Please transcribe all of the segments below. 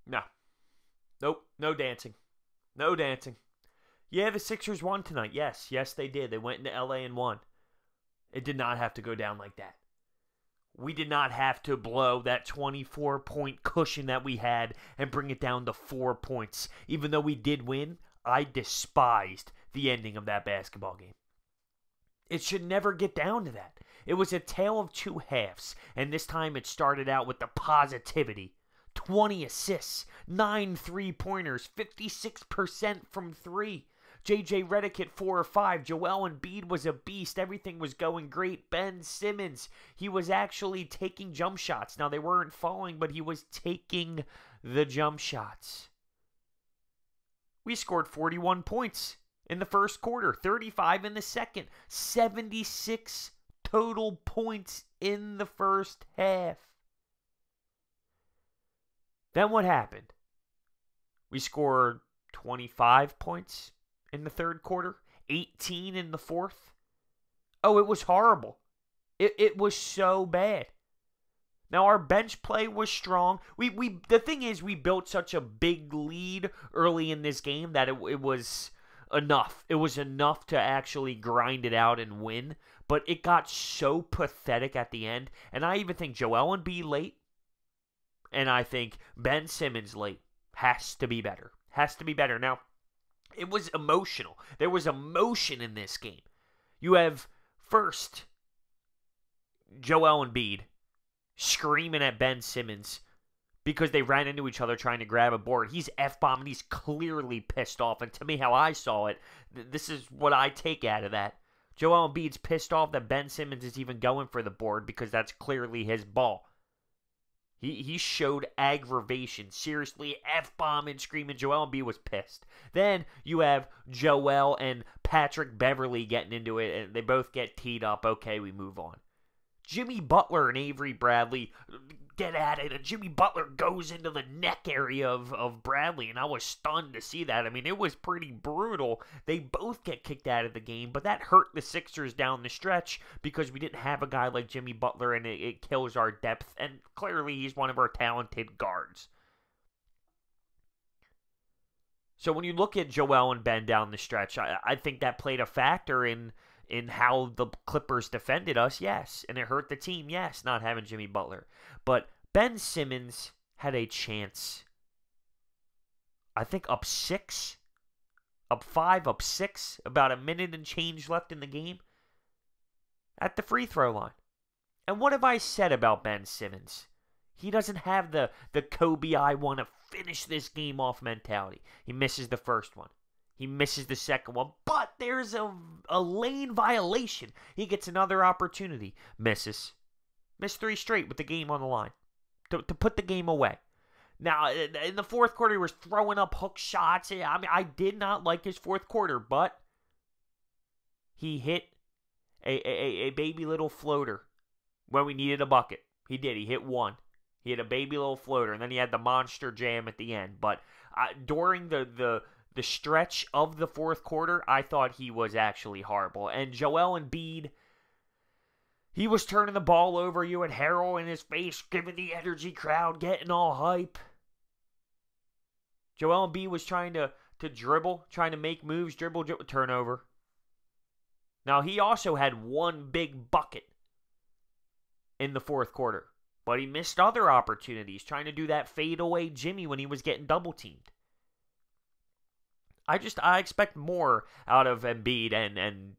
No. Nope. No dancing. No dancing. Yeah, the Sixers won tonight. Yes. Yes, they did. They went into LA and won. It did not have to go down like that. We did not have to blow that 24-point cushion that we had and bring it down to 4 points. Even though we did win, I despised the ending of that basketball game. It should never get down to that. It was a tale of two halves, and this time it started out with the positivity. 20 assists, 9 3-pointers, 56% from 3. J.J. Redick hit 4 or 5. Joel Embiid was a beast. Everything was going great. Ben Simmons, he was actually taking jump shots. Now, they weren't falling, but he was taking the jump shots. We scored 41 points in the first quarter, 35 in the second, 76 total points in the first half. Then what happened? We scored 25 points in the third quarter, 18 in the fourth. Oh, it was horrible. It was so bad. Now, our bench play was strong. The thing is, we built such a big lead early in this game that it was enough. It was enough to actually grind it out and win. But it got so pathetic at the end. And I even think Joel Embiid late. And I think Ben Simmons late has to be better. Has to be better. Now, it was emotional. There was emotion in this game. You have, first, Joel Embiid screaming at Ben Simmons because they ran into each other trying to grab a board. He's F-bombing. He's clearly pissed off. And to me, how I saw it, this is what I take out of that. Joel Embiid's pissed off that Ben Simmons is even going for the board because that's clearly his ball. He showed aggravation. Seriously, F-bombing, screaming. Joel Embiid was pissed. Then you have Joel and Patrick Beverley getting into it, and they both get teed up. Okay, we move on. Jimmy Butler and Avery Bradley get at it, and Jimmy Butler goes into the neck area of Bradley, and I was stunned to see that. I mean, it was pretty brutal. They both get kicked out of the game, but that hurt the Sixers down the stretch because we didn't have a guy like Jimmy Butler, and it kills our depth, and clearly he's one of our talented guards. So when you look at Joel and Ben down the stretch, I think that played a factor in how the Clippers defended us, yes. And it hurt the team, yes, not having Jimmy Butler. But Ben Simmons had a chance, I think up 6, up 5, up 6, about a minute and change left in the game at the free throw line. And what have I said about Ben Simmons? He doesn't have the Kobe I want to finish this game off mentality. He misses the first one. He misses the second one, but there's a lane violation. He gets another opportunity. Misses. Missed 3 straight with the game on the line to put the game away. Now, in the fourth quarter, he was throwing up hook shots. I mean, I did not like his fourth quarter, but he hit a baby little floater when we needed a bucket. He did. He hit one. He hit a baby little floater, and then he had the monster jam at the end. But during the stretch of the fourth quarter, I thought he was actually horrible. And Joel Embiid, he was turning the ball over. You had Harrell in his face, giving the energy crowd, getting all hype. Joel Embiid was trying to dribble, trying to make moves, dribble, turnover. Now, he also had one big bucket in the fourth quarter. But he missed other opportunities, trying to do that fadeaway Jimmy when he was getting double-teamed. I expect more out of Embiid and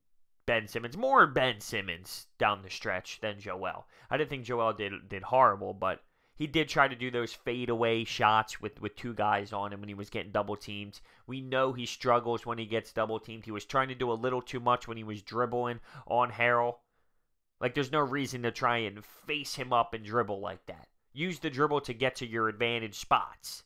Ben Simmons. More Ben Simmons down the stretch than Joel. I didn't think Joel did horrible, but he did try to do those fadeaway shots with 2 guys on him when he was getting double-teamed. We know he struggles when he gets double-teamed. He was trying to do a little too much when he was dribbling on Harrell. Like, there's no reason to try and face him up and dribble like that. Use the dribble to get to your advantage spots.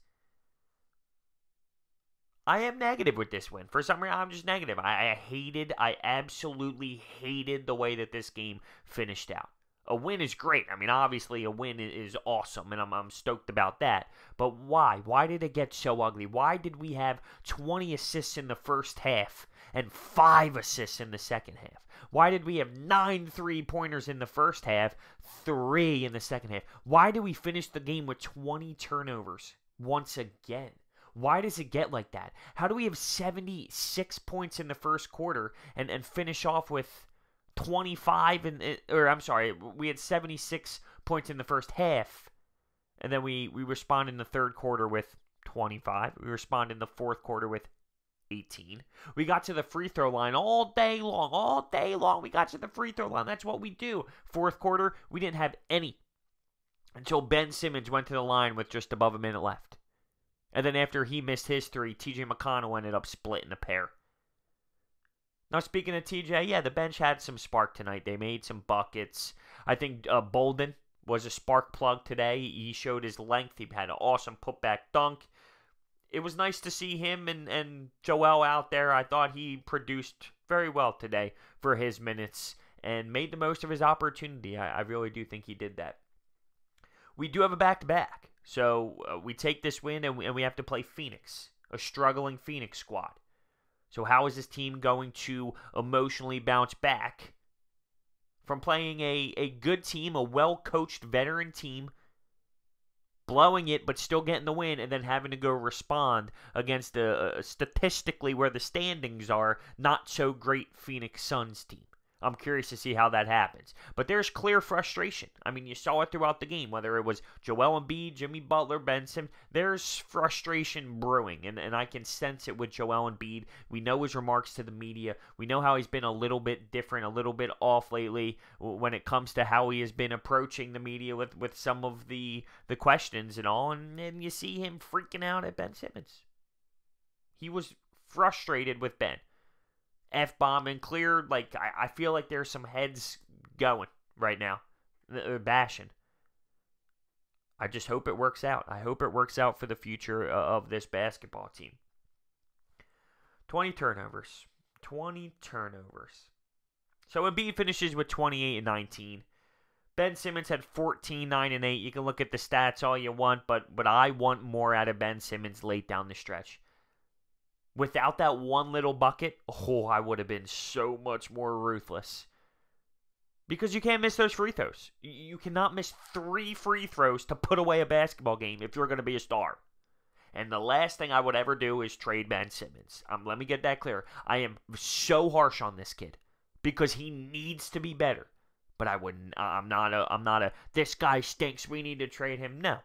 I am negative with this win. For some reason, I'm just negative. I absolutely hated the way that this game finished out. A win is great. I mean, obviously, a win is awesome, and I'm stoked about that. But why? Why did it get so ugly? Why did we have 20 assists in the first half and 5 assists in the second half? Why did we have 9 3-pointers in the first half, 3 in the second half? Why did we finish the game with 20 turnovers? once again. Why does it get like that? How do we have 76 points in the first quarter and finish off with 25 we had 76 points in the first half, and then we respond in the third quarter with 25. We respond in the fourth quarter with 18. We got to the free throw line all day long. We got to the free throw line. That's what we do. Fourth quarter, we didn't have any until Ben Simmons went to the line with just above a minute left. And then after he missed his three, TJ McConnell ended up splitting a pair. Now, speaking of TJ, yeah, the bench had some spark tonight. They made some buckets. I think Bolden was a spark plug today. He showed his length. He had an awesome putback dunk. It was nice to see him and Joel out there. I thought he produced very well today for his minutes and made the most of his opportunity. I really do think he did that. We do have a back-to-back. So we take this win and we have to play Phoenix, a struggling Phoenix squad. So how is this team going to emotionally bounce back from playing a good team, a well-coached veteran team, blowing it but still getting the win, and then having to go respond against statistically where the standings are, not so great Phoenix Suns team? I'm curious to see how that happens. But there's clear frustration. I mean, you saw it throughout the game, whether it was Joel Embiid, Jimmy Butler, Ben Simmons. There's frustration brewing, and I can sense it with Joel Embiid. We know his remarks to the media. We know how he's been a little bit different, a little bit off lately when it comes to how he has been approaching the media with some of the questions and all. And you see him freaking out at Ben Simmons. He was frustrated with Ben. F-bomb and clear, like, I feel like there's some heads going right now. They're bashing. I just hope it works out. I hope it works out for the future of this basketball team. 20 turnovers. 20 turnovers. So Embiid finishes with 28 and 19. Ben Simmons had 14, 9, and 8. You can look at the stats all you want, but I want more out of Ben Simmons late down the stretch. Without that one little bucket, I would have been so much more ruthless. Because you can't miss those free throws. You cannot miss 3 free throws to put away a basketball game if you're going to be a star. And the last thing I would ever do is trade Ben Simmons. Let me get that clear. I am so harsh on this kid because he needs to be better. But I'm not a this guy stinks, we need to trade him. No.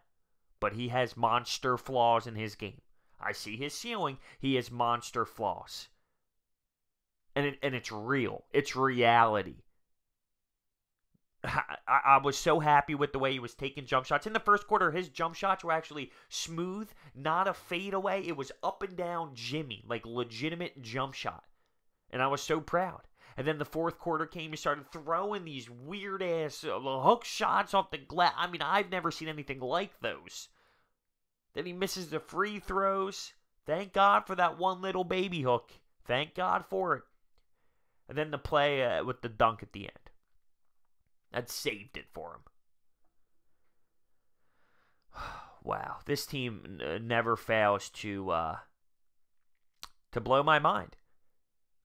But he has monster flaws in his game. I see his ceiling. He has monster flaws. And it's real. It's reality. I was so happy with the way he was taking jump shots. In the first quarter, his jump shots were actually smooth, not a fadeaway. It was up and down Jimmy, like legitimate jump shot. And I was so proud. And then the fourth quarter came, he started throwing these weird-ass hook shots off the glass. I mean, I've never seen anything like those. Then he misses the free throws. Thank God for that one little baby hook. Thank God for it. And then the play with the dunk at the end. That saved it for him. Wow. This team never fails to blow my mind.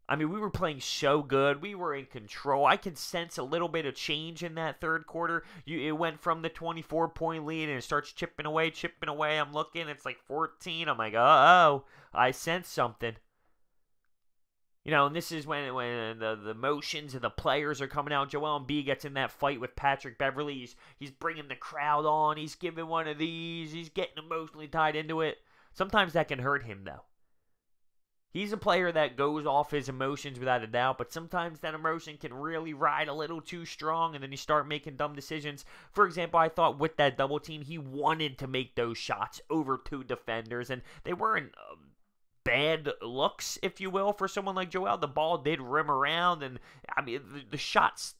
I mean, we were playing so good. We were in control. I can sense a little bit of change in that third quarter. It went from the 24-point lead, and it starts chipping away. I'm looking. It's like 14. I'm like, uh-oh. I sense something. You know, and this is when the motions of the players are coming out. Joel Embiid gets in that fight with Patrick Beverley. He's bringing the crowd on. He's giving one of these. He's getting emotionally tied into it. Sometimes that can hurt him, though. He's a player that goes off his emotions without a doubt, but sometimes that emotion can really ride a little too strong, and then you start making dumb decisions. For example, I thought with that double team, he wanted to make those shots over 2 defenders, and they weren't bad looks, if you will, for someone like Joel. The ball did rim around, and I mean, the shots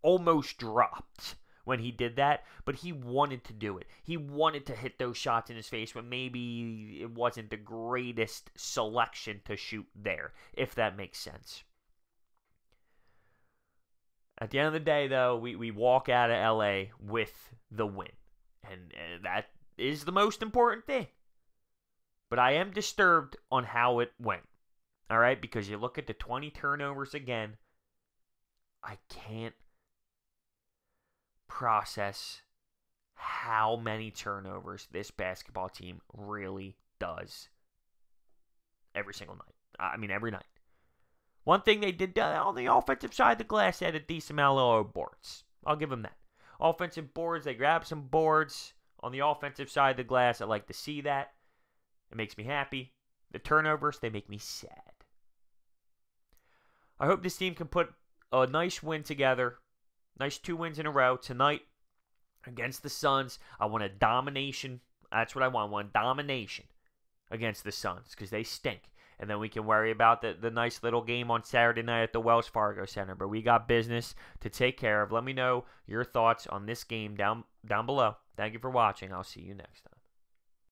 almost dropped when he did that, but he wanted to do it. He wanted to hit those shots in his face when maybe it wasn't the greatest selection to shoot there, if that makes sense. At the end of the day, though, we walk out of LA with the win, and that is the most important thing. But I am disturbed on how it went, all right? Because you look at the 20 turnovers again, I can't process how many turnovers this basketball team really does every single night. I mean, every night. One thing they did on the offensive side of the glass, they had a decent amount of boards. I'll give them that. Offensive boards, they grabbed some boards on the offensive side of the glass. I like to see that. It makes me happy. The turnovers, they make me sad. I hope this team can put a nice win together. Nice 2 wins in a row tonight against the Suns. I want a domination. That's what I want. I want domination against the Suns because they stink. And then we can worry about the nice little game on Saturday night at the Wells Fargo Center. But we got business to take care of. Let me know your thoughts on this game down below. Thank you for watching. I'll see you next time.